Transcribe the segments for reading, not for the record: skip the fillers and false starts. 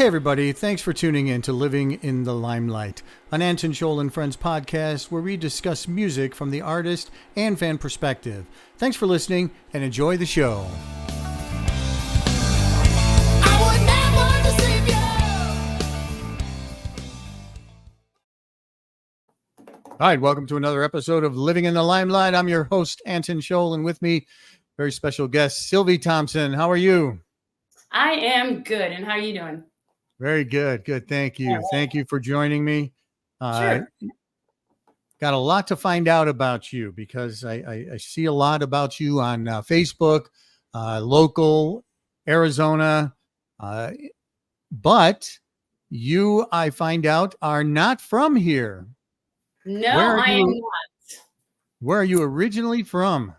Hey everybody, thanks for tuning in to Living in the Limelight, an Anton Scholl and Friends podcast where we discuss music from the artist and fan perspective. Thanks for listening and enjoy the show. All right, welcome to another episode of Living in the Limelight. I'm your host, Anton Scholl, and with me, very special guest, Sylvie Thompson. How are you? I am good. And how are you doing? Very good. Good. Thank you. Thank you for joining me. Sure. Got a lot to find out about you because I see a lot about you on Facebook, local Arizona, but you, I find out, are not from here. No, I am not. Where are you originally from?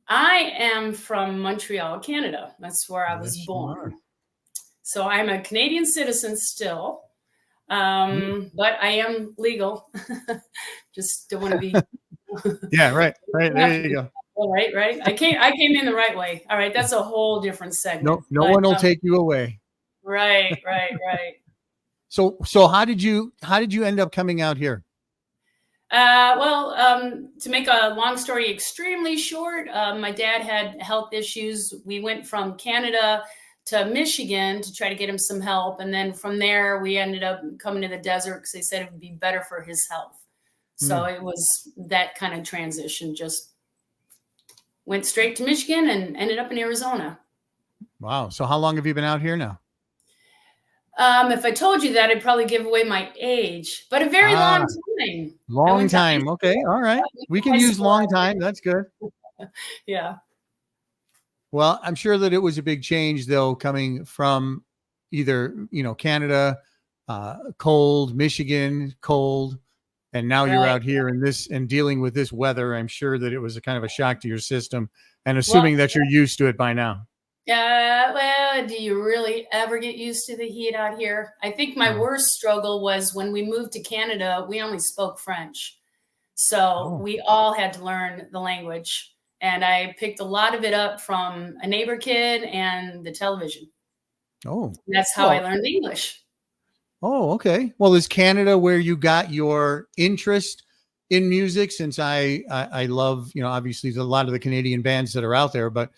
I am from Montreal, Canada. That's where I was born. So I'm a Canadian citizen still, but I am legal. Just don't want to be. Yeah, right. There you go. All right. I came in the right way. All right. That's a whole different segment. No one will take you away. Right. So how did you end up coming out here? To make a long story extremely short, my dad had health issues. We went from Canada to Michigan to try to get him some help. And then from there, we ended up coming to the desert because they said it would be better for his health. So it was that kind of transition, just went straight to Michigan and ended up in Arizona. Wow. So how long have you been out here now? If I told you that, I'd probably give away my age, but a very long time. Long time. Okay. All right. We can use long time. That's good. Yeah. Well, I'm sure that it was a big change, though, coming from either, Canada, cold, Michigan, cold, and now you're out here in this and dealing with this weather. I'm sure that it was a kind of a shock to your system, and assuming that you're used to it by now. Well, do you really ever get used to the heat out here? I think my worst struggle was when we moved to Canada, we only spoke French. So we all had to learn the language. And I picked a lot of it up from a neighbor kid and the television. Oh. That's how I learned English. Oh, okay. Well, is Canada where you got your interest in music? Since I love, obviously there's a lot of the Canadian bands that are out there, but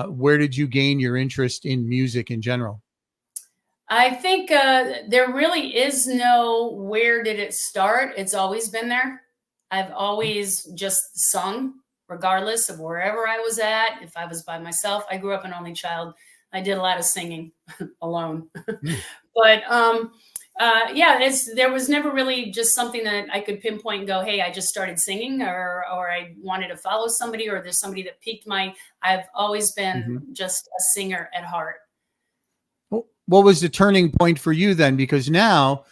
where did you gain your interest in music in general? I think there really is no where did it start. It's always been there. I've always just sung, regardless of wherever I was at. If I was by myself, I grew up an only child. I did a lot of singing alone. But there was never really just something that I could pinpoint and go, hey, I just started singing or I wanted to follow somebody or there's somebody that piqued I've always been just a singer at heart. What was the turning point for you then? Because now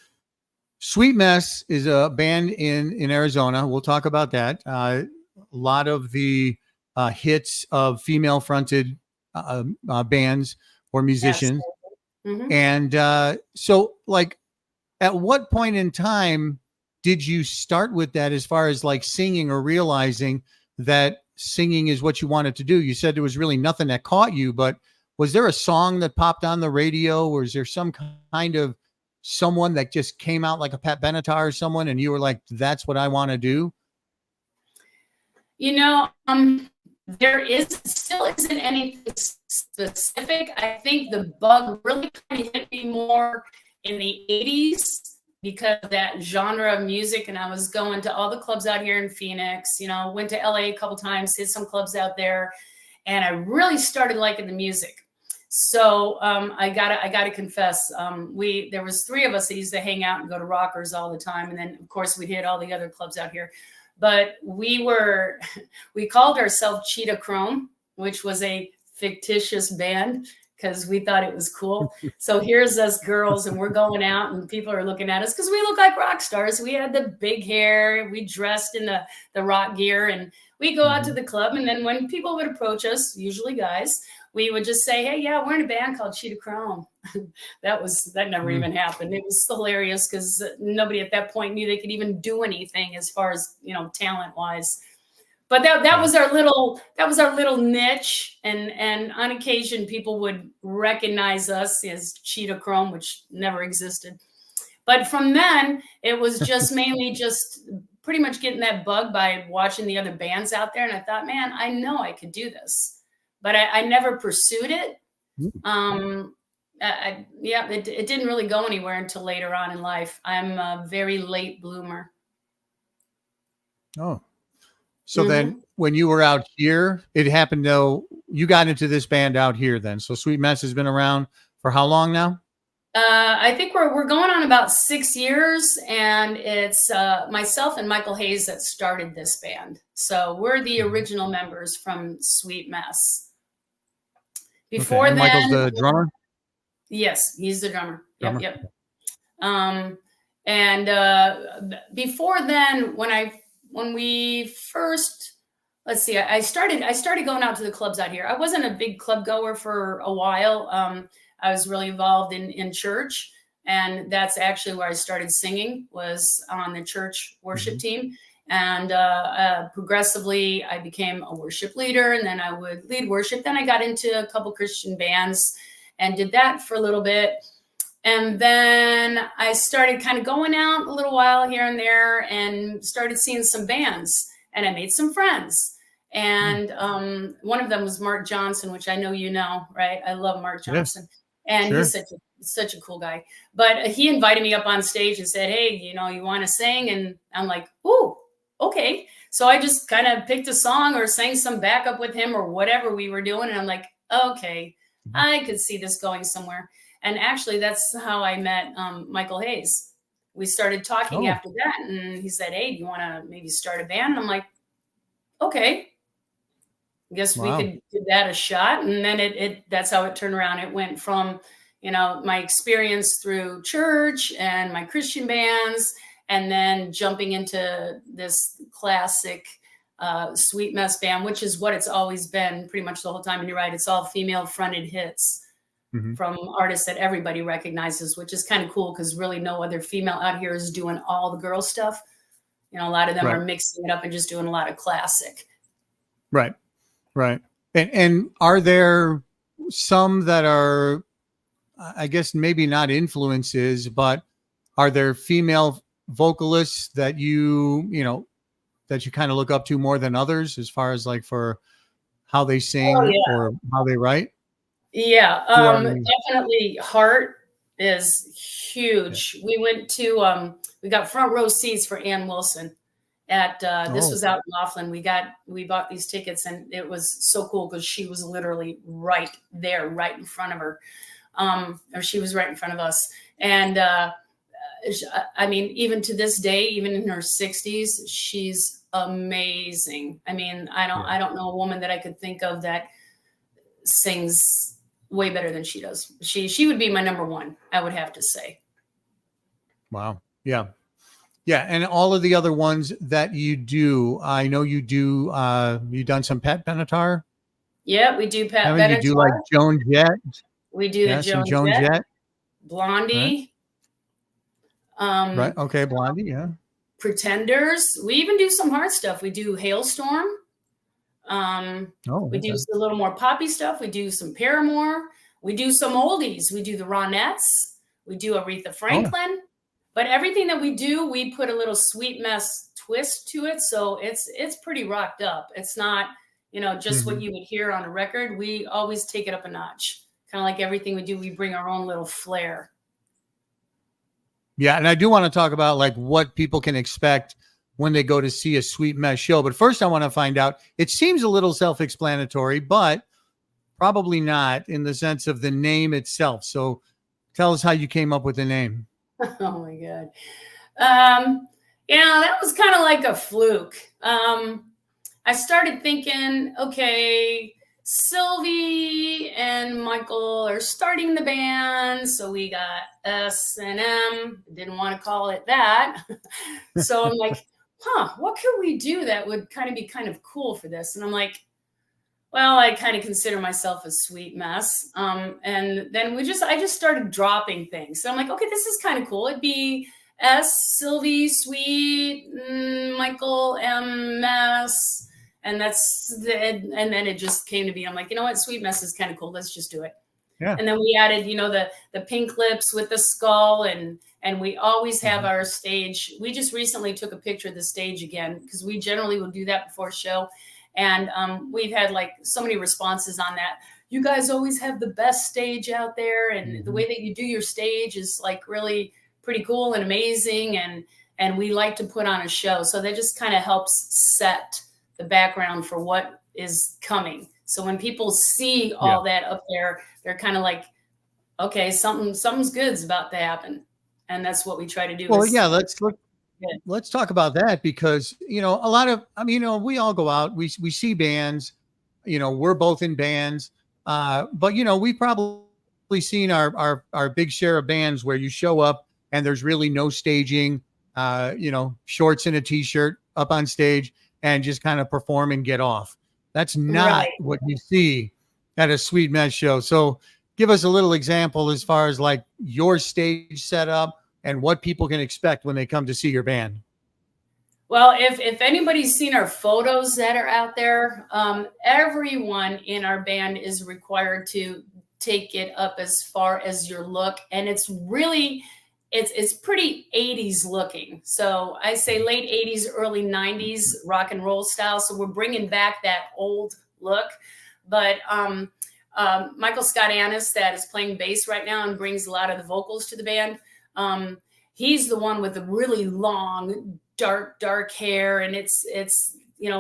Sweet Mess is a band in Arizona. We'll talk about that. A lot of the hits of female fronted bands or musicians. Yes. And so like, at what point in time did you start with that as far as like singing or realizing that singing is what you wanted to do? You said there was really nothing that caught you, but was there a song that popped on the radio, or is there some kind of someone that just came out like a Pat Benatar or someone and you were like, that's what I want to do? There still isn't anything specific. I think the bug really kind of hit me more in the 80s because of that genre of music. And I was going to all the clubs out here in Phoenix, went to LA a couple times, hit some clubs out there. And I really started liking the music. So I gotta confess, there was three of us that used to hang out and go to Rockers all the time. And then of course we'd hit all the other clubs out here. But we called ourselves Cheetah Chrome, which was a fictitious band because we thought it was cool. So here's us girls and we're going out and people are looking at us because we look like rock stars. We had the big hair, we dressed in the rock gear, and we go out to the club. And then when people would approach us, usually guys, we would just say, hey, yeah, we're in a band called Cheetah Chrome. That never even happened. It was hilarious because nobody at that point knew they could even do anything as far as, talent wise. But that was our little niche, and on occasion people would recognize us as Cheetah Chrome, which never existed. But from then, it was just mainly just pretty much getting that bug by watching the other bands out there. And I thought, man, I know I could do this, but I never pursued it. It didn't really go anywhere until later on in life. I'm a very late bloomer. Oh, so then when you were out here, it happened though, you got into this band out here then. So Sweet Mess has been around for how long now? I think we're going on about 6 years, and it's myself and Michael Hayes that started this band. So we're the original members from Sweet Mess. Before and then, Michael's the drummer? Yes, he's the drummer. Drummer. Yep. Before then, when we first, let's see, I started going out to the clubs out here. I wasn't a big club goer for a while. I was really involved in church, and that's actually where I started singing, was on the church worship team. And progressively, I became a worship leader, and then I would lead worship. Then I got into a couple Christian bands and did that for a little bit. And then I started kind of going out a little while here and there, and started seeing some bands, and I made some friends. And one of them was Mark Johnson, which I know you know, right? I love Mark Johnson. Yes. And he's such a cool guy. But he invited me up on stage and said, hey, you want to sing? And I'm like, ooh, okay. So I just kind of picked a song or sang some backup with him or whatever we were doing. And I'm like, okay, I could see this going somewhere. And actually, that's how I met Michael Hayes. We started talking after that. And he said, hey, do you want to maybe start a band? And I'm like, okay. I guess we could give that a shot. And then that's how it turned around. It went from, my experience through church and my Christian bands, and then jumping into this classic Sweet Mess band, which is what it's always been pretty much the whole time. And you're right, it's all female fronted hits from artists that everybody recognizes, which is kind of cool because really no other female out here is doing all the girl stuff. A lot of them are mixing it up and just doing a lot of classic. Right. Right. And are there some that are, I guess, maybe not influences, but are there female vocalists that you kind of look up to more than others as far as like for how they sing or how they write? Yeah. Definitely Heart is huge. We went to, we got front row seats for Ann Wilson. This was out in Laughlin. We bought these tickets, and it was so cool because she was literally right there, right in front of her. Or she was right in front of us. And I mean, even to this day, even in her 60s, she's amazing. I mean, I don't know a woman that I could think of that sings way better than she does. She would be my number one, I would have to say. Wow. Yeah. Yeah, and all of the other ones that you do, I know you do. You done some Pat Benatar? Yeah, we do Pat Benatar. You do like Joan Jett. We do the Joan Jett. Blondie. Right. Right. Okay, Blondie. Yeah. Pretenders. We even do some hard stuff. We do Hailstorm. We do a little more poppy stuff. We do some Paramore. We do some oldies. We do the Ronettes. We do Aretha Franklin. But everything that we do, we put a little Sweet Mess twist to it. So it's pretty rocked up. It's not, just what you would hear on a record. We always take it up a notch. Kind of like everything we do, we bring our own little flair. Yeah. And I do want to talk about like what people can expect when they go to see a Sweet Mess show. But first I want to find out, it seems a little self-explanatory, but probably not in the sense of the name itself. So tell us how you came up with the name. Oh my God. That was kind of like a fluke. I started thinking, okay, Sylvie and Michael are starting the band. So we got S&M. Didn't want to call it that. So I'm like, what could we do that would kind of be kind of cool for this? And I'm like, well, I kind of consider myself a Sweet Mess. And then I just started dropping things. So I'm like, okay, this is kind of cool. It'd be S, Sylvie, Sweet, Michael, M, Mess. And and then it just came to be. I'm like, you know what? Sweet Mess is kind of cool. Let's just do it. Yeah. And then we added, the pink lips with the skull, and we always have our stage. We just recently took a picture of the stage again, because we generally will do that before show. And we've had like so many responses on that. You guys always have the best stage out there, and the way that you do your stage is like really pretty cool and amazing, and we like to put on a show. So that just kind of helps set the background for what is coming. So when people see all that up there, they're kind of like, okay, something's good's about to happen. And that's what we try to do. Well, yeah, let's talk about that, because, a lot of, we all go out, we see bands, we're both in bands, but, we probably seen our big share of bands where you show up and there's really no staging, shorts and a t-shirt up on stage and just kind of perform and get off. That's not what you see at a Sweet Mess show. So give us a little example as far as like your stage setup and what people can expect when they come to see your band. Well, if anybody's seen our photos that are out there, everyone in our band is required to take it up as far as your look. And it's really, it's pretty 80s looking. So I say late 80s, early 90s rock and roll style. So we're bringing back that old look. But Michael Scott Annis, that is playing bass right now and brings a lot of the vocals to the band. He's the one with the really long, dark hair, and it's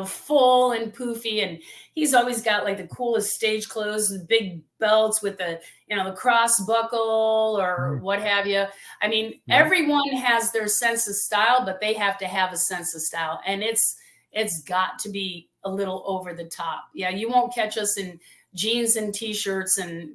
full and poofy, and he's always got like the coolest stage clothes, the big belts with the the cross buckle or what have you. I mean, everyone has their sense of style, but they have to have a sense of style, and it's got to be a little over the top. Yeah, you won't catch us in jeans and t-shirts and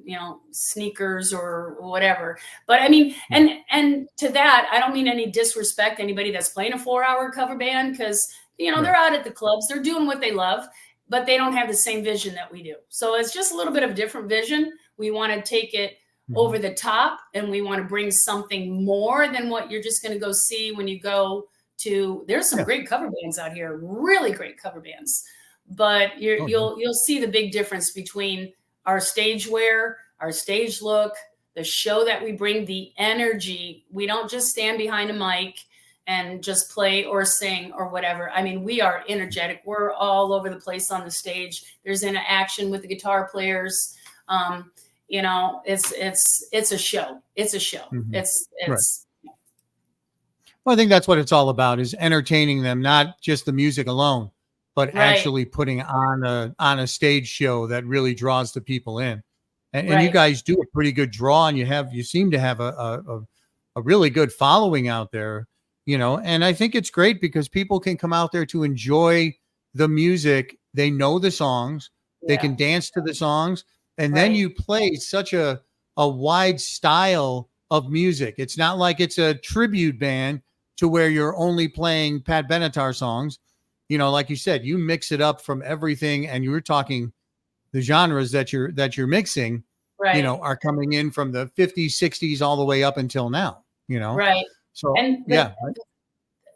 sneakers or whatever. But I mean, and to that, I don't mean any disrespect to anybody that's playing a 4-hour cover band, because they're out at the clubs, they're doing what they love, but they don't have the same vision that we do. So it's just a little bit of a different vision. We want to take it over the top, and we want to bring something more than what you're just going to go see when you go to. There's some great cover bands out here, really great cover bands. But you'll see the big difference between our stage wear, our stage look, the show that we bring, the energy. We don't just stand behind a mic and just play or sing or whatever. I mean, we are energetic. We're all over the place on the stage. There's interaction with the guitar players. It's a show. It's a show. It's Well, I think that's what it's all about, is entertaining them, not just the music alone, but actually putting on a stage show that really draws the people in. And you guys do a pretty good draw, and you seem to have a really good following out there, and I think it's great because people can come out there to enjoy the music. They know the songs, they can dance to the songs, and then you play such a wide style of music. It's not like it's a tribute band to where you're only playing Pat Benatar songs. Like you said, you mix it up from everything, and you were talking the genres that you're mixing, are coming in from the 50s, 60s, all the way up until now, Right. So, and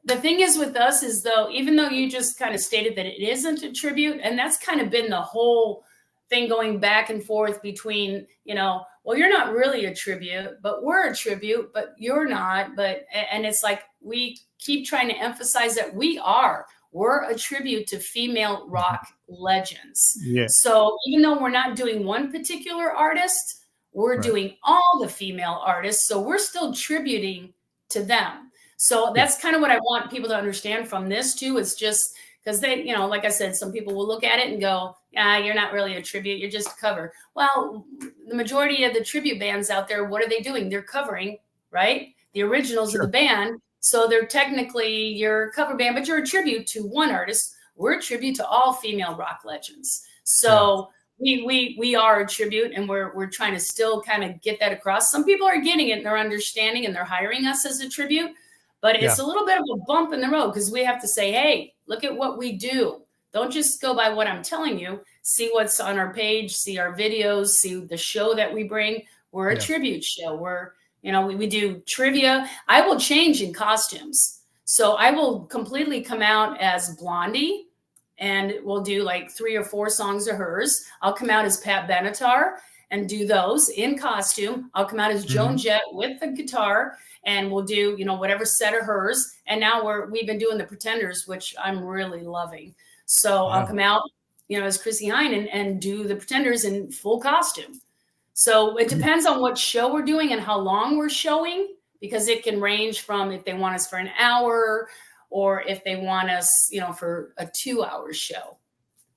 the thing is with us is, though, even though you just kind of stated that it isn't a tribute, and that's kind of been the whole thing going back and forth between, well, you're not really a tribute, but we're a tribute, but you're not. And it's like, we keep trying to emphasize that we're a tribute to female rock legends. Yeah. So even though we're not doing one particular artist, we're doing all the female artists. So we're still tributing to them. So that's kind of what I want people to understand from this too. It's just because they, like I said, some people will look at it and go, you're not really a tribute, you're just a cover. Well, the majority of the tribute bands out there, what are they doing? They're covering, right? The originals of the band. So they're technically your cover band, but you're a tribute to one artist. We're a tribute to all female rock legends. So we are a tribute, and we're trying to still kind of get that across. Some people are getting it, and they're understanding, and they're hiring us as a tribute. But it's a little bit of a bump in the road, because we have to say, hey, look at what we do. Don't just go by what I'm telling you. See what's on our page, see our videos, see the show that we bring. We're a tribute show. We do trivia. I will change in costumes. So I will completely come out as Blondie, and we'll do like 3 or 4 songs of hers. I'll come out as Pat Benatar and do those in costume. I'll come out as Joan Jett with the guitar, and we'll do, you know, whatever set of hers. And now we've been doing the Pretenders, which I'm really loving. So I'll come out, you know, as Chrissy Hine and do the Pretenders in full costume. So it depends on what show we're doing and how long we're showing, because it can range from if they want us for an hour or if they want us, you know, for a 2-hour show.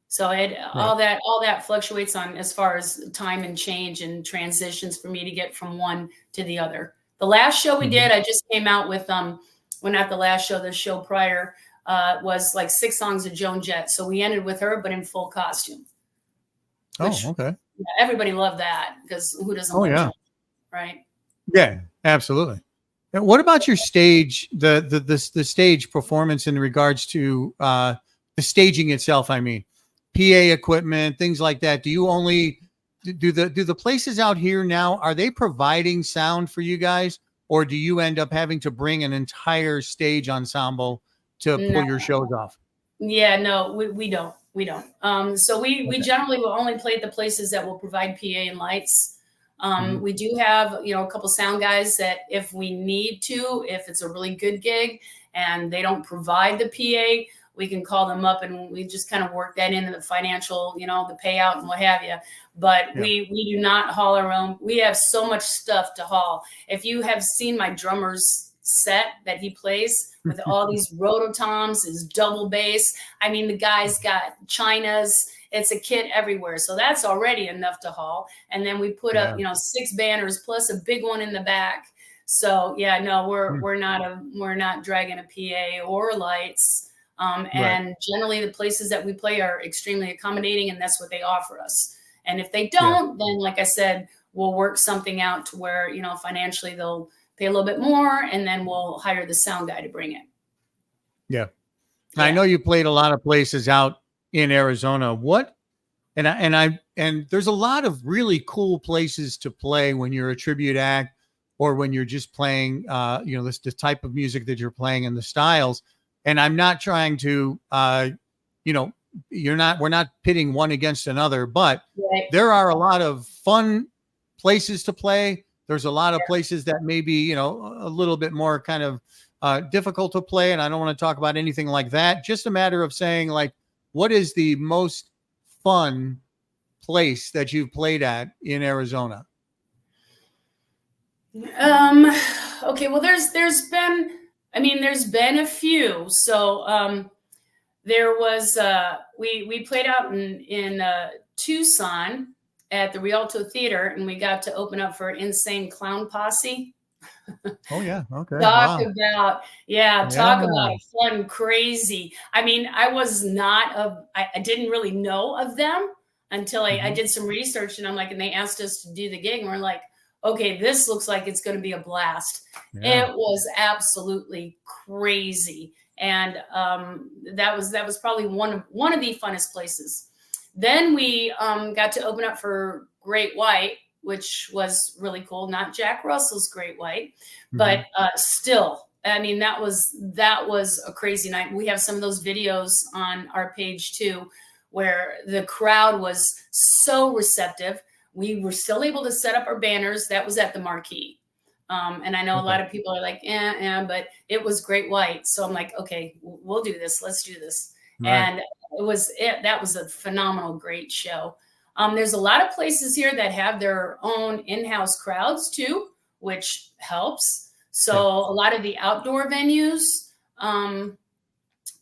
So all that fluctuates on as far as time and change and transitions for me to get from one to the other. The last show we did, I just came out with, well, not the last show, the show prior was like 6 songs of Joan Jett. So we ended with her, but in full costume. Which, okay. Yeah, everybody loved that, because who doesn't love Joan, right? Yeah, absolutely. And what about your stage, the stage performance in regards to the staging itself? I mean, PA equipment, things like that. Do you only do the places out here now, are they providing sound for you guys, or do you end up having to bring an entire stage ensemble to pull your shows off? Yeah, no, we don't. So we generally will only play at the places that will provide PA and lights. We do have, you know, a couple sound guys that if we need to, if it's a really good gig and they don't provide the PA, we can call them up and we just kind of work that into the financial, you know, the payout and what have you. But we do not haul our own. We have so much stuff to haul. If you have seen my drummer's set that he plays with all these rototoms, his double bass, I mean, the guy's got chinas. It's a kit everywhere. So that's already enough to haul. And then we put up, you know, 6 banners plus a big one in the back. So yeah, no, we're not dragging a PA or lights. And generally the places that we play are extremely accommodating, and that's what they offer us. And if they don't, then like I said, we'll work something out to where, you know, financially they'll pay a little bit more, and then we'll hire the sound guy to bring it. Yeah. I know you played a lot of places out in Arizona. And there's a lot of really cool places to play when you're a tribute act or when you're just playing, you know, the type of music that you're playing and the styles. And I'm not trying to, you know, we're not pitting one against another, but there are a lot of fun places to play. There's a lot of places that may be, you know, a little bit more kind of difficult to play. And I don't want to talk about anything like that. Just a matter of saying, like, what is the most fun place that you've played at in Arizona? Okay. Well, there's been a few. So, there was, we played out in Tucson at the Rialto Theater, and we got to open up for Insane Clown Posse. Oh yeah. Okay. Talk about fun, crazy. I mean, I didn't really know of them until I did some research, and and they asked us to do the gig, and we're like, okay, this looks like it's going to be a blast. It was absolutely crazy. And that was probably one of the funnest places. Then we got to open up for Great White, which was really cool. Not Jack Russell's Great White, but still, I mean, that was a crazy night. We have some of those videos on our page too, where the crowd was so receptive. We were still able to set up our banners. That was at the Marquee. And I know a lot of people are like, but it was Great White. So I'm like, okay, we'll do this. Let's do this. Right. And that was a phenomenal, great show. There's a lot of places here that have their own in-house crowds too, which helps. So a lot of the outdoor venues,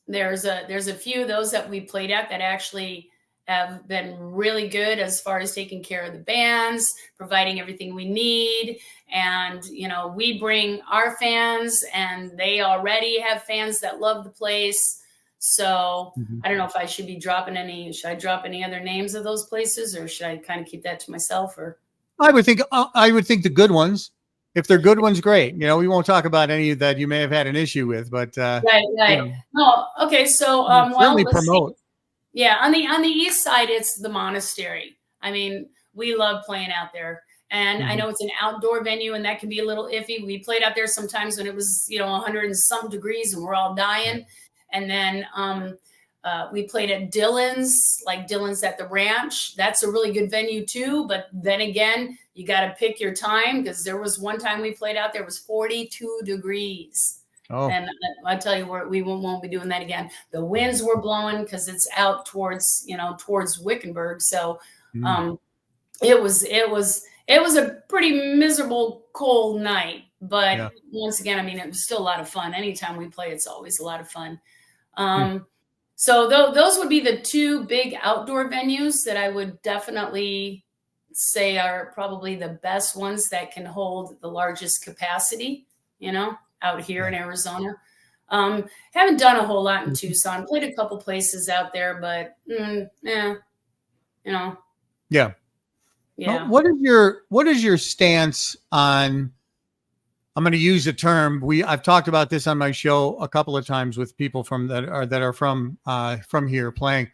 there's a few of those that we played at that actually have been really good as far as taking care of the bands, providing everything we need. And, you know, we bring our fans, and they already have fans that love the place. So I don't know if I should drop any other names of those places, or should I kind of keep that to myself? Or I would think the good ones. If they're good ones, great. You know, we won't talk about any that you may have had an issue with, but right. You know, oh, okay. So certainly promote. Yeah, on the east side, it's the Monastery. I mean, we love playing out there. And I know it's an outdoor venue, and that can be a little iffy. We played out there sometimes when it was, 100 and some degrees and we're all dying. And then We played at Dylan's, like Dylan's at the Ranch. That's a really good venue too. But then again, you got to pick your time, because there was one time we played out there was 42 degrees. Oh, And I tell you, we won't be doing that again. The winds were blowing because it's out towards, towards Wickenburg. So it was a pretty miserable, cold night. But yeah. once again, I mean, it was still a lot of fun. Anytime we play, it's always a lot of fun. So those would be the two big outdoor venues that I would definitely say are probably the best ones that can hold the largest capacity, out here in Arizona. Haven't done a whole lot in Tucson. Played a couple places out there, but Yeah. Yeah. Well, what is your stance on, I'm going to use a term, I've talked about this on my show a couple of times with people that are from here playing.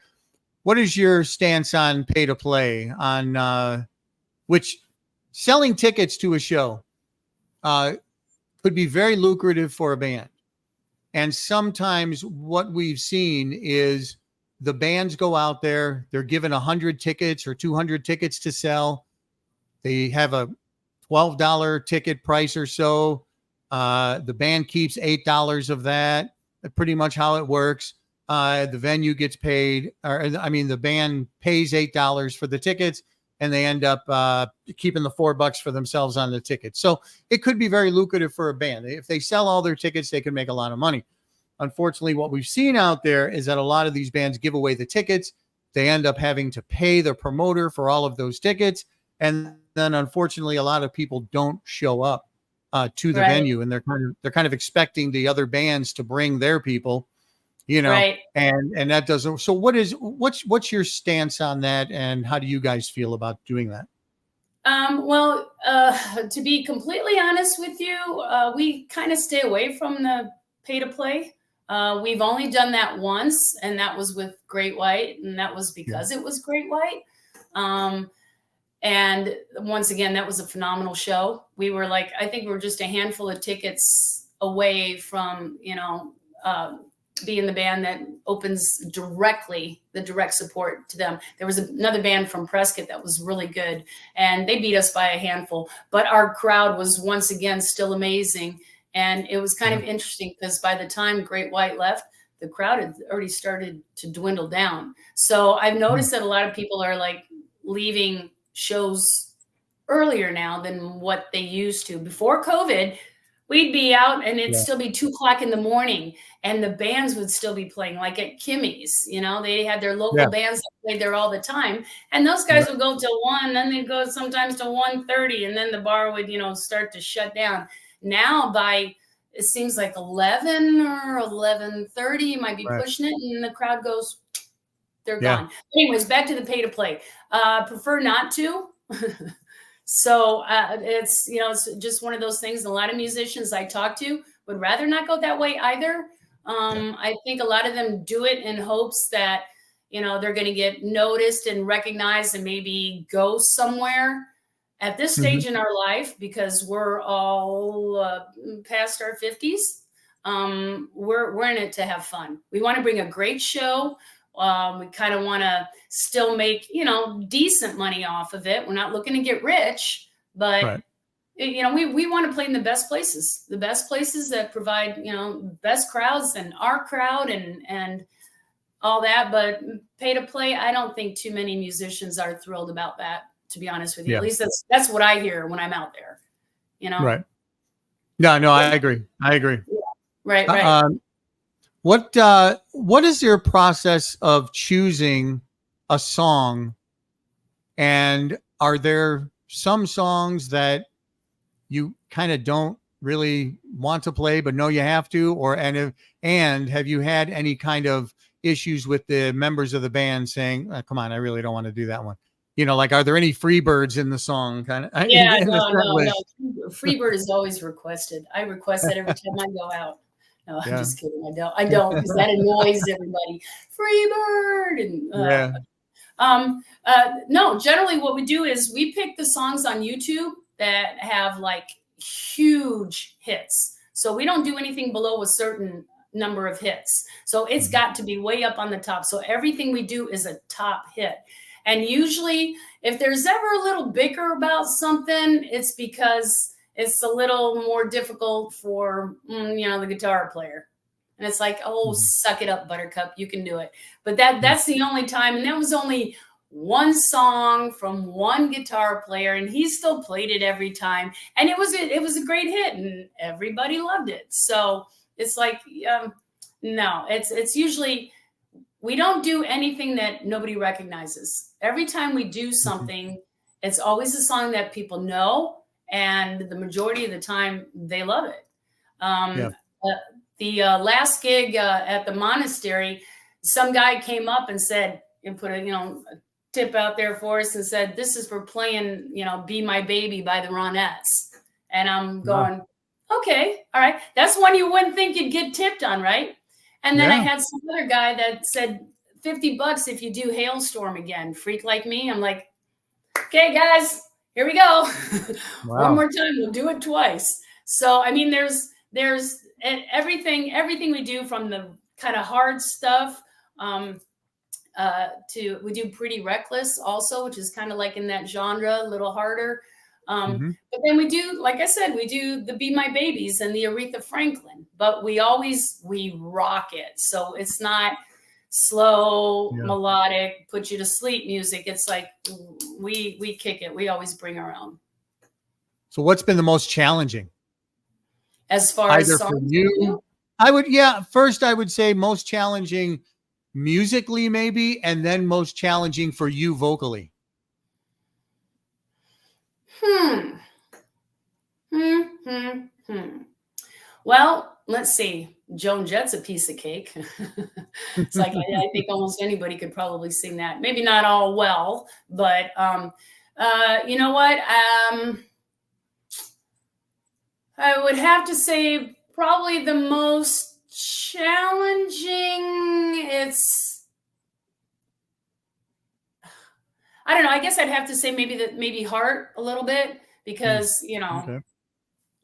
What is your stance on pay to play, on which selling tickets to a show could be very lucrative for a band? And sometimes what we've seen is the bands go out there, they're given 100 tickets or 200 tickets to sell. They have a $12 ticket price or so. The band keeps $8 of that. Pretty much how it works. The venue gets paid, the band pays $8 for the tickets, and they end up keeping the $4 for themselves on the tickets. So it could be very lucrative for a band. If they sell all their tickets, they can make a lot of money. Unfortunately, what we've seen out there is that a lot of these bands give away the tickets. They end up having to pay the promoter for all of those tickets. And then unfortunately, a lot of people don't show up to the venue, and they're kind of expecting the other bands to bring their people, Right. and that doesn't. So what's your stance on that, and how do you guys feel about doing that? Well, to be completely honest with you, we kind of stay away from the pay to play. We've only done that once, and that was with Great White, and that was because it was Great White. And once again, that was a phenomenal show. We were I think we were just a handful of tickets away from, being the band that opens the direct support to them. There was another band from Prescott that was really good, and they beat us by a handful, but our crowd was once again still amazing. And it was kind of interesting because by the time Great White left, the crowd had already started to dwindle down. So I've noticed that a lot of people are leaving shows earlier now than what they used to. Before COVID, we'd be out and it'd still be 2:00 in the morning, and the bands would still be playing, like at Kimmy's. They had their local bands that played there all the time, and those guys would go till 1, then they'd go sometimes to 1:30, and then the bar would start to shut down. Now it seems like 11 or 11:30, you might be pushing it, and the crowd goes, they're gone. Anyways, back to the pay to play. Prefer not to. So it's just one of those things. A lot of musicians I talk to would rather not go that way either. I think a lot of them do it in hopes that they're going to get noticed and recognized and maybe go somewhere at this stage in our life, because we're all past our 50s. We're in it to have fun. We want to bring a great show. We kind of want to still make, decent money off of it. We're not looking to get rich, but we want to play in the best places that provide, best crowds and our crowd and all that. But pay to play, I don't think too many musicians are thrilled about that, to be honest with you. At least that's what I hear when I'm out there, Right. No, I agree. Yeah. Right. What is your process of choosing a song? And are there some songs that you kind of don't really want to play, but know you have to? And have you had any kind of issues with the members of the band saying, oh, come on, I really don't want to do that one? Are there any free birds in the song? No. Freebird is always requested. I request that every time I go out. No, I'm just kidding. I don't, because that annoys everybody. Freebird. No, generally what we do is we pick the songs on YouTube that have huge hits. So we don't do anything below a certain number of hits. So it's got to be way up on the top. So everything we do is a top hit. And usually if there's ever a little bicker about something, it's because it's a little more difficult for, the guitar player. And it's like, oh, suck it up, Buttercup. You can do it. But that's the only time. And that was only one song from one guitar player, and he still played it every time. And it was a great hit, and everybody loved it. So it's like, no, it's usually, we don't do anything that nobody recognizes. Every time we do something, it's always a song that people know, and the majority of the time they love it. The last gig at the monastery, some guy came up and said, and put a tip out there for us and said, this is for playing, Be My Baby by the Ronettes. And I'm going, okay, all right. That's one you wouldn't think you'd get tipped on, right? And then I had some other guy that said $50 if you do Hailstorm again, Freak Like Me. I'm like, okay, guys, here we go. One more time, we'll do it twice. So, I mean, there's everything we do, from the kind of hard stuff we do Pretty Reckless also, which is kind of like in that genre, a little harder. But then we do, like I said, we do the Be My Babies and the Aretha Franklin, but we rock it. So it's not slow, melodic, put you to sleep music. It's like we kick it. We always bring our own. So what's been the most challenging? As far as songs for you, first I would say most challenging musically maybe, and then most challenging for you vocally. Well, let's see. Joan Jett's a piece of cake. It's like, I think almost anybody could probably sing that. Maybe not all well, but you know what? I would have to say probably the most challenging, I don't know. I guess I'd have to say maybe Heart a little bit, because,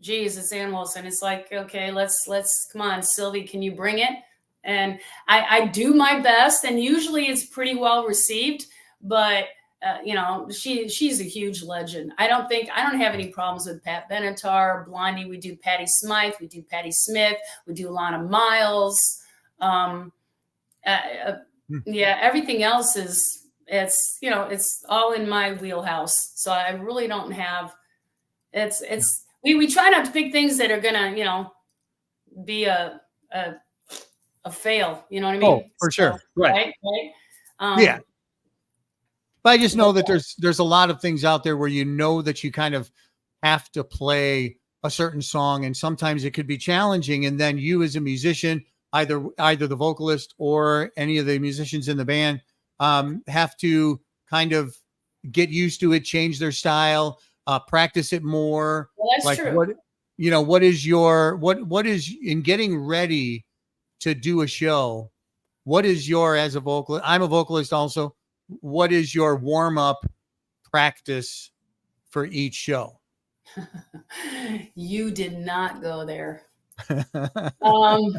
geez, it's Ann Wilson. It's like, okay, let's come on, Sylvie, can you bring it? And I do my best, and usually it's pretty well received, but she's a huge legend. I don't have any problems with Pat Benatar, Blondie. We do Patti Smythe, we do Patti Smith, we do Alana Miles. Everything else it's all in my wheelhouse. So I really don't have, we try not to pick things that are gonna, be a fail. You know what I mean? Oh, for sure. Right. But I just know that there's a lot of things out there where that you kind of have to play a certain song, and sometimes it could be challenging. And then you, as a musician, either the vocalist or any of the musicians in the band, have to kind of get used to it, change their style, practice it more. Well, that's true. What is in getting ready to do a show? What is as a vocalist? I'm a vocalist also. What is your warm-up practice for each show? You did not go there. Oh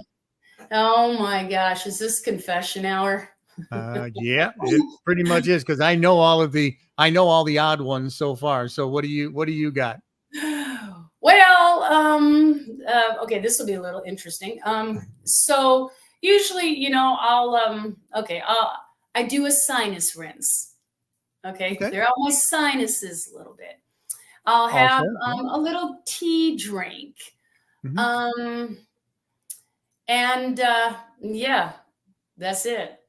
my gosh, is this confession hour? Yeah, it pretty much is, because I know all the odd ones so far. So what do you got? Well, okay, this will be a little interesting. So usually, I do a sinus rinse. Okay. They're all my sinuses a little bit. I'll have a little tea drink. And that's it.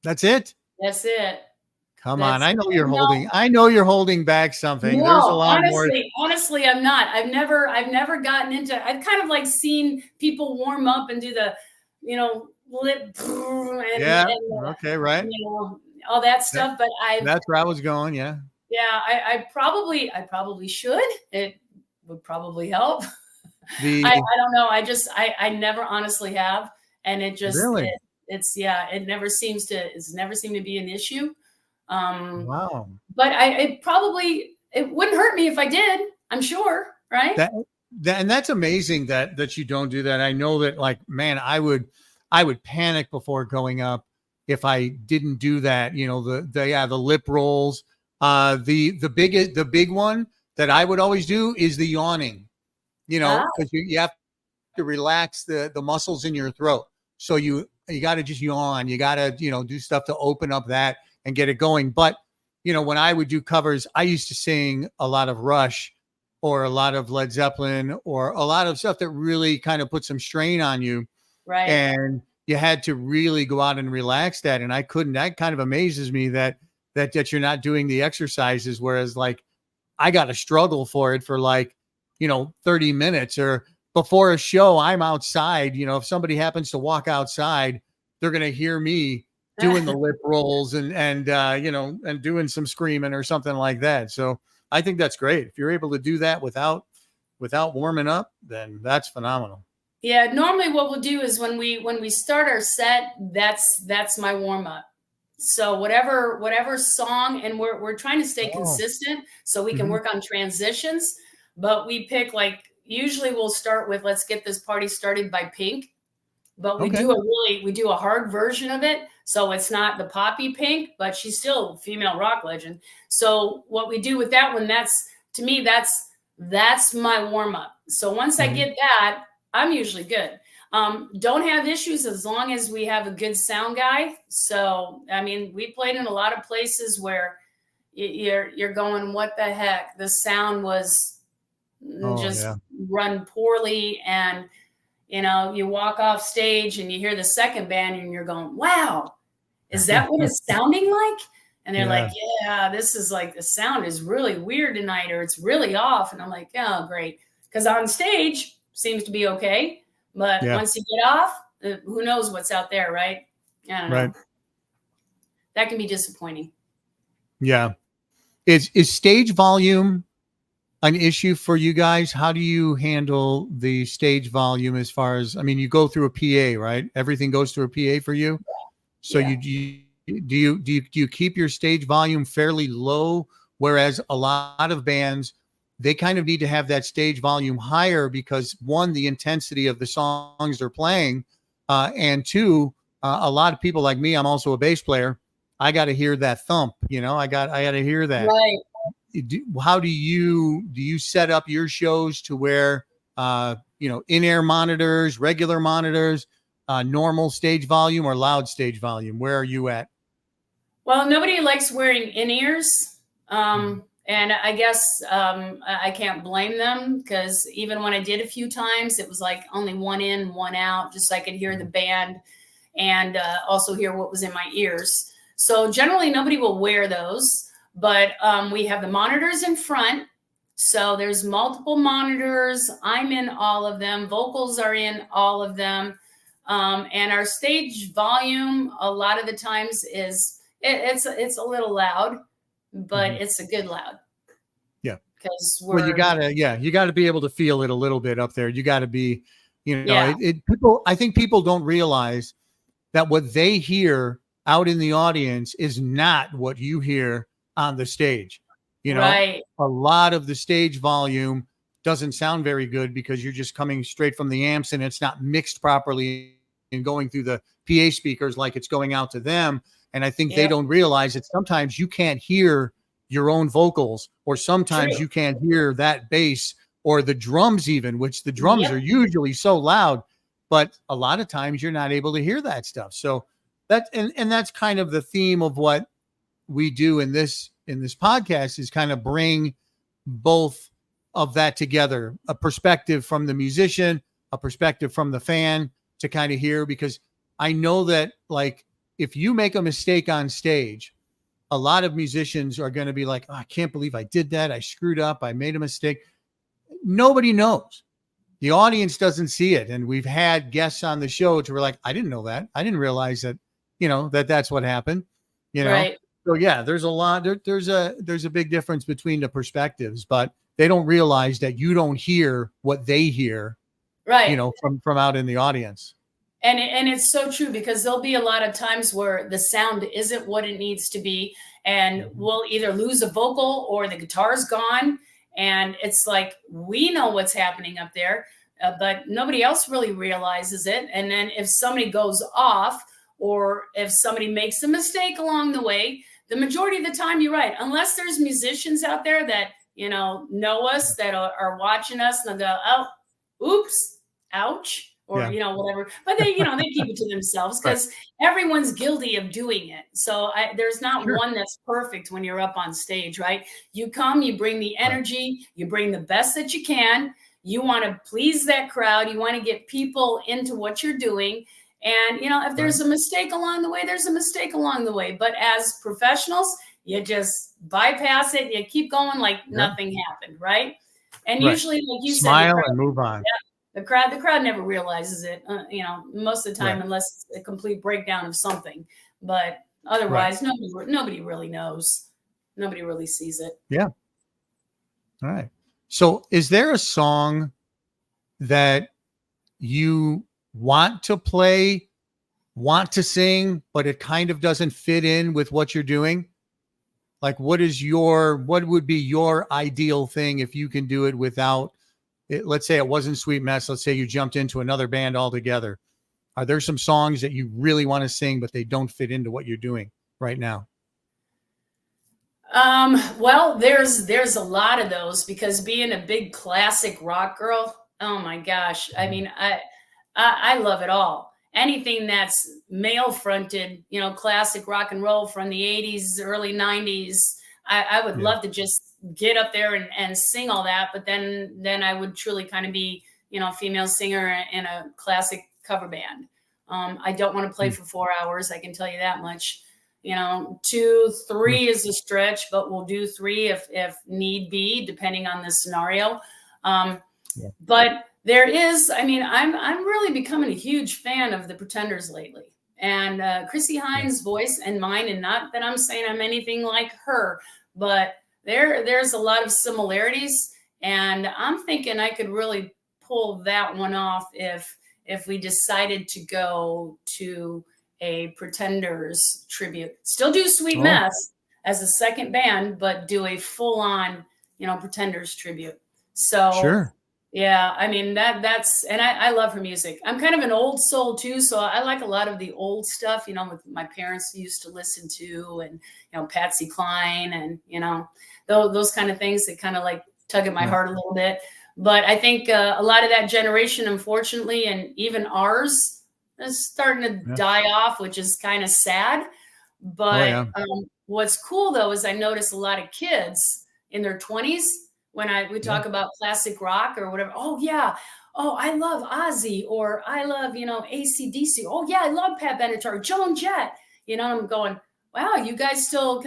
That's it. That's it. Come on. I know you're holding back something. No, there's a lot more. Honestly, I'm not. I've never gotten into, I've kind of like seen people warm up and do the, lip and okay, right. All that stuff. But that's where I was going. Yeah. Yeah. I probably should. It would probably help. I don't know. I never honestly have. And it just, really? It never seemed to be an issue. Wow. But it wouldn't hurt me if I did, I'm sure. Right. And that's amazing that you don't do that. I know that, like, man, I would panic before going up if I didn't do that. You know, the lip rolls. The big one that I would always do is the yawning. You Ah, know, because you have to relax the muscles in your throat. So you got to just yawn. You got to, do stuff to open up that and get it going. But, when I would do covers, I used to sing a lot of Rush or a lot of Led Zeppelin or a lot of stuff that really kind of put some strain on you. right. And you had to really go out and relax that. And I couldn't. That kind of amazes me that you're not doing the exercises. Whereas, like, I got to struggle for it for, like, 30 minutes, or before a show, I'm outside. If somebody happens to walk outside, they're going to hear me doing the lip rolls and doing some screaming or something like that. So I think that's great. If you're able to do that without warming up, then that's phenomenal. Yeah, normally what we'll do is when we start our set, that's my warm up. So whatever song, and we're trying to stay Oh, consistent so we can mhm. work on transitions, but we pick, like, usually we'll start with Let's Get This Party Started by Pink, but Okay. we do a hard version of it, so it's not the poppy Pink, but she's still a female rock legend. So what we do with that one, to me that's my warm up. So once I Mhm. get that, I'm usually good. Don't have issues as long as we have a good sound guy. So I mean, we played in a lot of places where you're going, what the heck? The sound was Oh, just yeah. run poorly, and you walk off stage and you hear the second band and you're going, wow, is that what it's sounding like? And they're like, Yeah. yeah, this is like, the sound is really weird tonight, or it's really off. And I'm like, oh, great. Because on stage seems to be okay. But Yeah. once you get off, who knows what's out there, right? I don't Right. know. That can be disappointing. Yeah. Is stage volume an issue for you guys? How do you handle the stage volume as far as, I mean, you go through a PA, right? Everything goes through a PA for you. So Yeah. do you keep your stage volume fairly low? Whereas a lot of bands, they kind of need to have that stage volume higher because, one, the intensity of the songs they're playing, and two, a lot of people like me, I'm also a bass player. I got to hear that thump. I got to hear that. Right. How do you set up your shows to where in-air monitors, regular monitors, normal stage volume, or loud stage volume? Where are you at? Well, nobody likes wearing in-ears. Mhm. And I guess I can't blame them, because even when I did a few times, it was like only one in, one out, just so I could hear the band and also hear what was in my ears. So generally, nobody will wear those, but we have the monitors in front. So there's multiple monitors. I'm in all of them. Vocals are in all of them. And our stage volume, a lot of the times, it's a little loud, but Mhm. it's a good loud, Yeah. because Well, we're you gotta be able to feel it a little bit up there. You got to be, yeah, I think people don't realize that what they hear out in the audience is not what you hear on the stage. right, A lot of the stage volume doesn't sound very good because you're just coming straight from the amps and it's not mixed properly and going through the PA speakers like it's going out to them. And I think they yep, don't realize that sometimes you can't hear your own vocals, or sometimes true, you can't hear that bass or the drums, even, which the drums are yep, usually so loud, but a lot of times you're not able to hear that stuff. So and that's kind of the theme of what we do in this podcast, is kind of bring both of that together, a perspective from the musician, a perspective from the fan, to kind of hear. Because I know that, like, if you make a mistake on stage, a lot of musicians are going to be like, oh, I can't believe I did that, I screwed up, I made a mistake. Nobody knows. The audience doesn't see it. And we've had guests on the show to were like, I didn't know that. I didn't realize that, that's what happened, you know? right, So yeah, there's a lot, there's a big difference between the perspectives, but they don't realize that you don't hear what they hear, right. from out in the audience. And it's so true, because there'll be a lot of times where the sound isn't what it needs to be, and Mhm. we'll either lose a vocal or the guitar's gone, And it's like, we know what's happening up there, but nobody else really realizes it. And then if somebody goes off, or if somebody makes a mistake along the way, the majority of the time, you're right. Unless there's musicians out there that, know us, that are watching us, and they'll go, oh, oops, ouch, or, whatever. But they, they keep it to themselves, because everyone's guilty of doing it. So there's not one that's perfect when you're up on stage, right? You come, you bring the energy, you bring the best that you can. You want to please that crowd. You want to get people into what you're doing. And, if there's a mistake along the way, there's a mistake along the way. But as professionals, you just bypass it. You keep going like nothing happened, right? And usually, like you smile said, and move on. The crowd never realizes it, most of the time, unless it's a complete breakdown of something. But otherwise, nobody really knows. Nobody really sees it. Yeah. All right. So is there a song that you want to play, want to sing, but it kind of doesn't fit in with what you're doing? Like, what would be your ideal thing if you can do it without it? Let's say it wasn't Sweet Mess. Let's say you jumped into another band altogether. Are there some songs that you really want to sing, but they don't fit into what you're doing right now? Well, there's a lot of those, because being a big classic rock girl, oh my gosh. I mean, I love it all. Anything that's male fronted, classic rock and roll from the 80s, early 90s. I would love to just get up there and sing all that. But then I would truly kind of be, a female singer in a classic cover band. I don't want to play for 4 hours. I can tell you that much. 2, 3 is a stretch, but we'll do 3 if need be, depending on the scenario. But there is, I'm really becoming a huge fan of the Pretenders lately. And Chrissy Hines' voice and mine, and not that I'm saying I'm anything like her, but there's a lot of similarities. And I'm thinking I could really pull that one off if we decided to go to a Pretenders tribute. Still do Sweet Mess as a second band, but do a full-on, Pretenders tribute. So yeah, that's, and I love her music. I'm kind of an old soul too, so I like a lot of the old stuff, with my parents used to listen to, and Patsy Cline, and those kind of things that kind of like tug at my heart a little bit. But I think a lot of that generation, unfortunately, and even ours, is starting to die off, which is kind of sad. But what's cool though is I notice a lot of kids in their 20s, when we talk about classic rock or whatever. Oh yeah. Oh, I love Ozzy, or I love, AC/DC. Oh yeah, I love Pat Benatar, Joan Jett. I'm going, wow, you guys still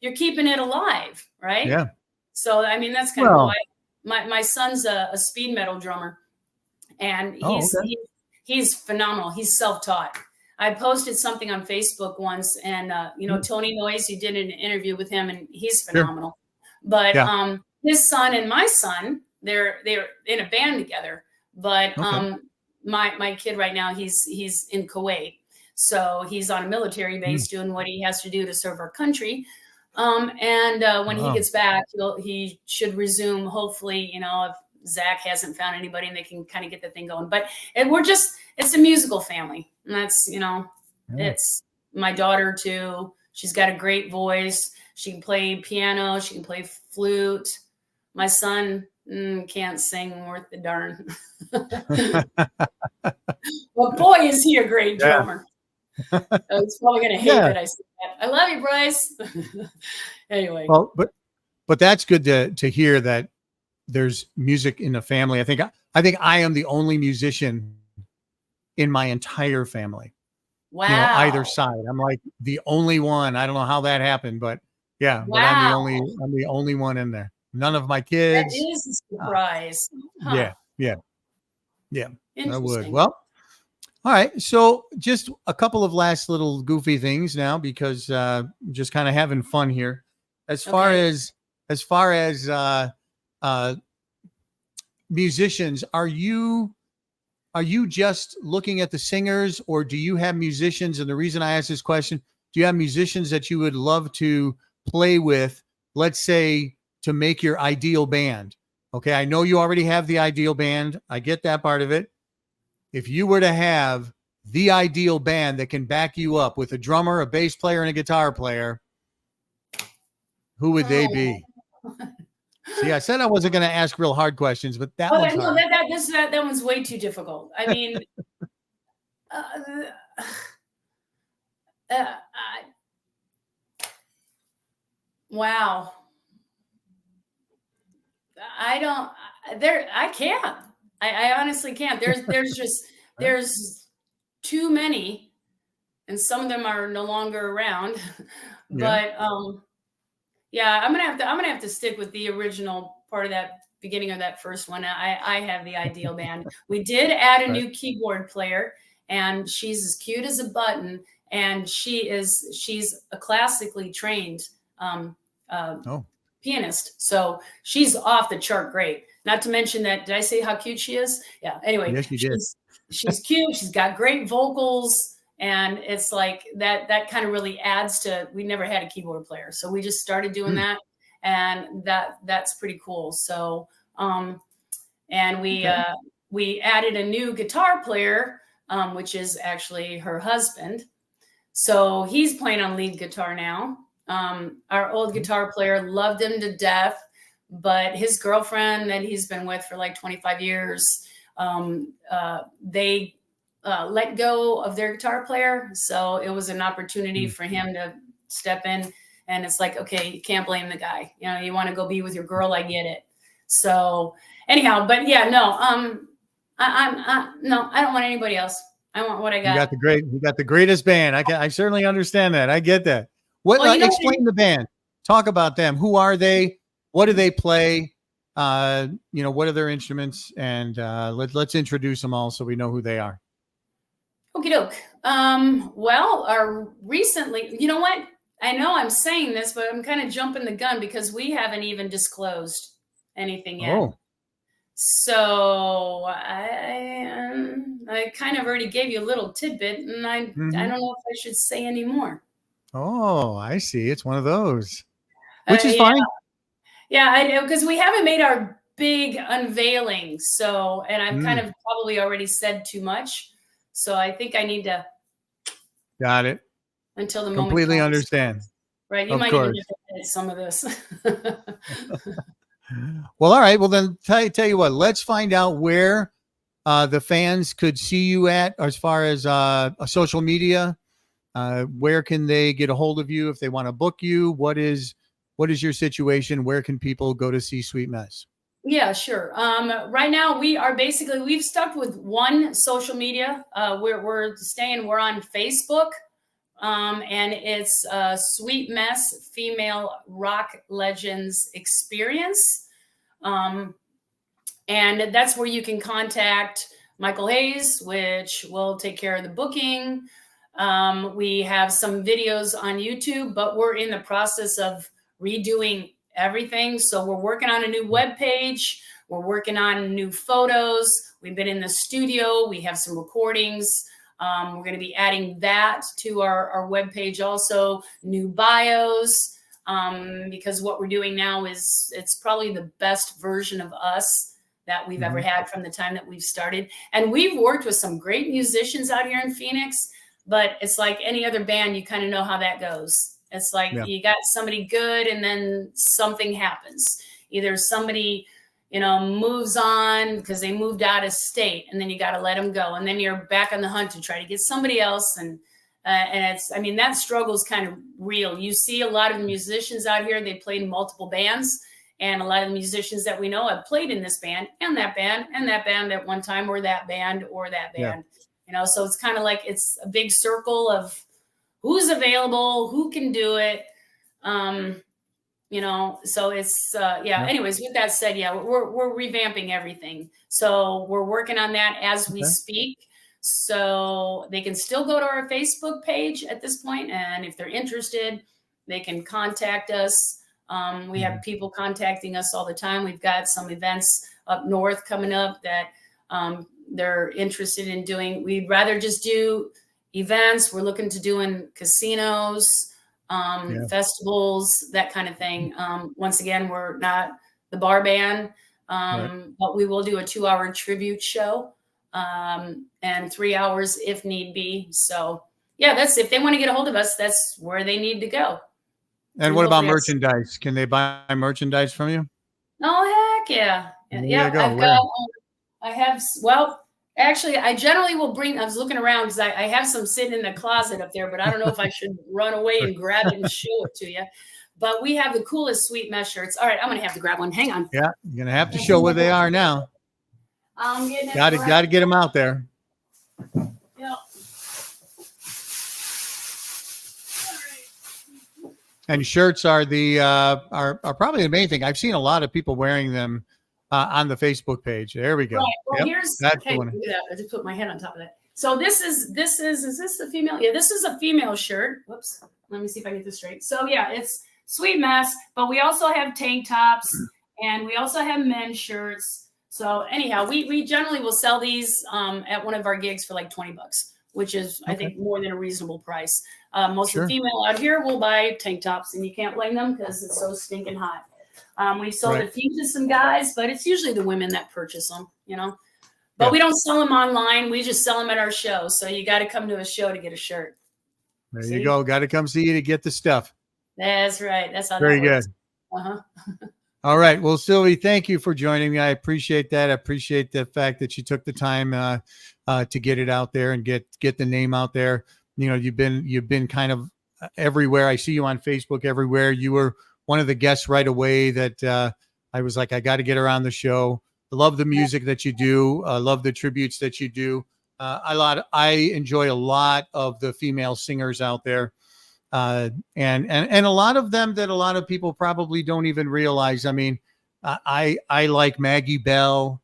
you're keeping it alive, right? Yeah. So, that's kind of cool. My son's a speed metal drummer, and he's phenomenal. He's self-taught. I posted something on Facebook once, and Tony Noyes, you did an interview with him, and he's phenomenal. But his son and my son, they're in a band together. But my kid right now, he's in Kuwait, so he's on a military base doing what he has to do to serve our country. And when he gets back, he should resume, hopefully, if Zach hasn't found anybody and they can kind of get the thing going. But it's a musical family. And that's, it's my daughter too. She's got a great voice. She can play piano. She can play flute. My son can't sing worth the darn. Well, boy, is he a great drummer. He's probably going to hate that I said that. I love you, Bryce. Anyway. Well, but that's good to hear that there's music in the family. I think I am the only musician in my entire family. Wow. Either side. I'm like the only one. I don't know how that happened, but yeah, but I'm the only one in there. None of my kids. That is a surprise. Yeah. I would. Well, all right. So just a couple of last little goofy things now, because just kind of having fun here. As far as musicians, are you just looking at the singers, or do you have musicians? And the reason I ask this question, do you have musicians that you would love to play with, let's say to make your ideal band? Okay, I know you already have the ideal band. I get that part of it. If you were to have the ideal band that can back you up with a drummer, a bass player, and a guitar player, who would they be? See, I said I wasn't going to ask real hard questions, but that one's hard. That one's way too difficult. I mean, wow. I can't. I honestly can't. There's too many, and some of them are no longer around. But yeah, I'm gonna have to stick with the original part of that beginning of that first one. I have the ideal band. We did add a new keyboard player, and she's as cute as a button, and she's a classically trained pianist, so she's off the chart great. Not to mention that, did I say how cute she is? Yeah. Anyway, yes, you did. She's cute. She's got great vocals. And it's like that kind of really adds to, we never had a keyboard player. So we just started doing that. And that's pretty cool. So, and we added a new guitar player, which is actually her husband. So he's playing on lead guitar now. Our old guitar player loved him to death, but his girlfriend that he's been with for like 25 years, they let go of their guitar player. So it was an opportunity for him to step in, and it's like, okay, you can't blame the guy. You know, you want to go be with your girl. I get it. So anyhow, but yeah, no, no, I don't want anybody else. I want what I got. You got the greatest band. I certainly understand that. I get that. Explain the band. Talk about them. Who are they? What do they play? What are their instruments? And let's introduce them all so we know who they are. Okie doke. Recently, you know what? I know I'm saying this, but I'm kind of jumping the gun because we haven't even disclosed anything yet. Oh. So I kind of already gave you a little tidbit, and I don't know if I should say any more. Oh, I see. It's one of those, which is fine. Yeah, I know, because we haven't made our big unveiling. So, and I've kind of probably already said too much. So I think I need to. Got it. Until the moment. Completely comes. Understand. Right. You might even have to edit some of this. Well, all right. Well, then tell you what, let's find out where the fans could see you at as far as social media. Where can they get a hold of you if they want to book you? What is your situation? Where can people go to see Sweet Mess? Yeah, sure. Right now we've stuck with one social media. We're on Facebook. And it's Sweet Mess Female Rock Legends Experience. And that's where you can contact Michael Hayes, which will take care of the booking. We have some videos on YouTube, but we're in the process of redoing everything. So we're working on a new webpage. We're working on new photos. We've been in the studio. We have some recordings. We're going to be adding that to our webpage also, new bios, because what we're doing now it's probably the best version of us that we've ever had from the time that we've started. And we've worked with some great musicians out here in Phoenix, but it's like any other band, you kind of know how that goes. It's like you got somebody good and then something happens. Either somebody moves on because they moved out of state, and then you got to let them go. And then you're back on the hunt to try to get somebody else. And that struggle is kind of real. You see a lot of the musicians out here, they played in multiple bands, and a lot of the musicians that we know have played in this band and that band and that band at one time, or that band or that band, so it's kind of like, it's a big circle of who's available, who can do it. So it's, anyways, with that said, we're revamping everything. So we're working on that as we speak. So they can still go to our Facebook page at this point. And if they're interested, they can contact us. We have people contacting us all the time. We've got some events up north coming up that they're interested in doing. We'd rather just do events. We're looking to do in casinos. Yeah. festivals, that kind of thing. Once again, we're not the bar band, Right. but we will do a 2-hour tribute show, and 3 hours if need be. So yeah, that's if they want to get a hold of us, that's where they need to go. And And what about hopefully merchandise? Can they buy merchandise from you? oh heck yeah. There you Yeah, go. I've Where? got I have, well, actually, I generally will bring, I was looking around because I have some sitting in the closet up there, but I don't know if I should run away and grab it and show it to you. But we have the coolest sweet mesh shirts. All right, I'm going to have to grab one. Hang on. Yeah, you're gonna have to show where they are now. I'm getting it. Got to get them out there. Yep. And shirts are the are probably the main thing. I've seen a lot of people wearing them on the Facebook page. There we go. Right. Well, Yep, here's, that's okay, the one. look at that. I just put my head on top of that. So is this the female? Yeah, this is a female shirt. Whoops. Let me see if I get this straight. So yeah, it's Sweet Mess, but we also have tank tops and we also have men's shirts. So anyhow, we generally will sell these at one of our gigs for like $20, which is, I think, more than a reasonable price. Most of the female out here will buy tank tops, and you can't blame them because it's so stinking hot. We've sold a few to some guys, but it's usually the women that purchase them, you know. But we don't sell them online. We just sell them at our show. So you got to come to a show to get a shirt. There you go. Got to come see you to get the stuff. That's right. That's how Very that works. good. Uh-huh. All right. Well, Sylvie, thank you for joining me. I appreciate that. I appreciate the fact that you took the time to get it out there and get the name out there. You know, you've been kind of everywhere. I see you on Facebook everywhere. You were one of the guests right away that I was like, I got to get her on the show. I love the music that you do. I love the tributes that you do. I enjoy a lot of the female singers out there. And a lot of them that a lot of people probably don't even realize. I mean, I like Maggie Bell,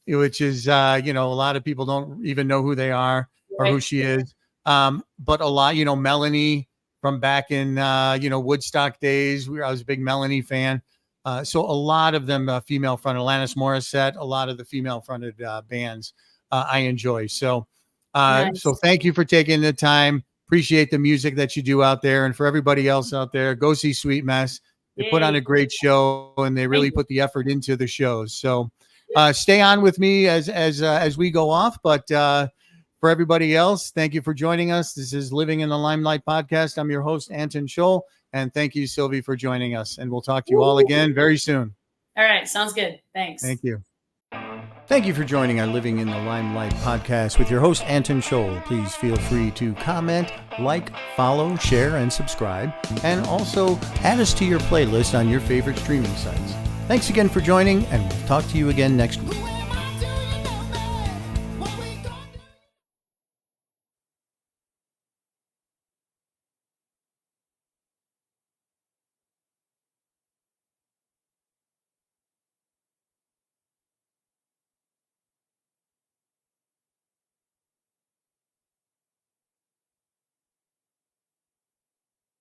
which is, you know, a lot of people don't even know who they are or who she is. But a lot, you know, Melanie from back in, you know, Woodstock days. I was a big Melanie fan. So a lot of them female fronted, Alanis Morissette, a lot of the female fronted bands I enjoy. So, so thank you for taking the time. Appreciate the music that you do out there. And for everybody else out there, go see Sweet Mess. They put on a great show and they really put the effort into the shows. So stay on with me as we go off. But for everybody else, thank you for joining us. This is Living in the Limelight podcast. I'm your host, Anton Scholl. And thank you, Sylvie, for joining us. And we'll talk to you all again very soon. All right. Sounds good. Thanks. Thank you. Thank you for joining our Living in the Limelight podcast with your host, Anton Scholl. Please feel free to comment, like, follow, share, and subscribe. And also add us to your playlist on your favorite streaming sites. Thanks again for joining, and we'll talk to you again next week.